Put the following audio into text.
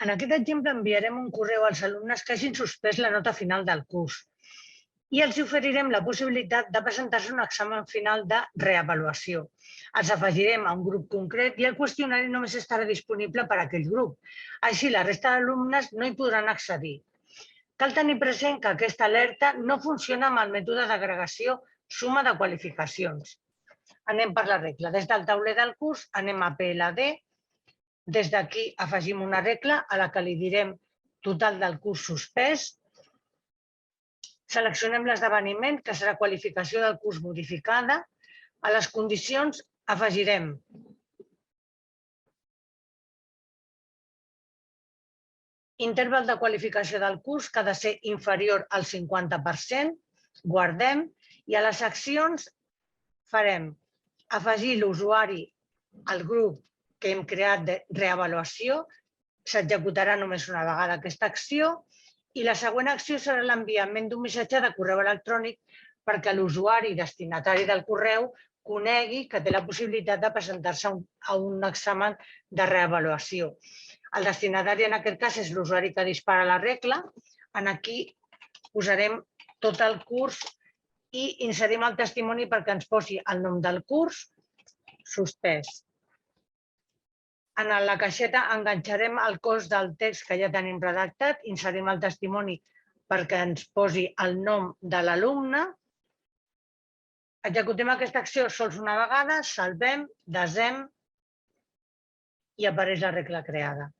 En aquest exemple enviarem un correu als alumnes que hagin suspès la nota final del curs i els oferirem la possibilitat de presentar-se un examen final de reavaluació. Els afegirem a un grup concret i el qüestionari només estarà disponible per a aquell grup. Així, la resta d'alumnes no hi podran accedir. Cal tenir present que aquesta alerta no funciona amb el mètode d'agregació suma de qualificacions. Anem per la regla. Des del tauler del curs anem a PLD. Des d'aquí afegim una regla a la que li direm total del curs suspès. Seleccionem l'esdeveniment, que serà qualificació del curs modificada. A les condicions afegirem interval de qualificació del curs que ha de ser inferior al 50%, guardem, i a les accions farem afegir l'usuari al grup que hem creat de reavaluació, s'executarà només una vegada aquesta acció, i la següent acció serà l'enviament d'un missatge de correu electrònic perquè l'usuari destinatari del correu conegui que té la possibilitat de presentar-se a un examen de reavaluació. El destinatari en aquest cas és l'usuari que dispara la regla. Aquí posarem tot el curs i inserim el testimoni perquè ens posi el nom del curs suspès. En la caixeta enganxarem el cos del text que ja tenim redactat, inserim el testimoni perquè ens posi el nom de l'alumne. Executem aquesta acció sols una vegada, salvem, desem i apareix la regla creada.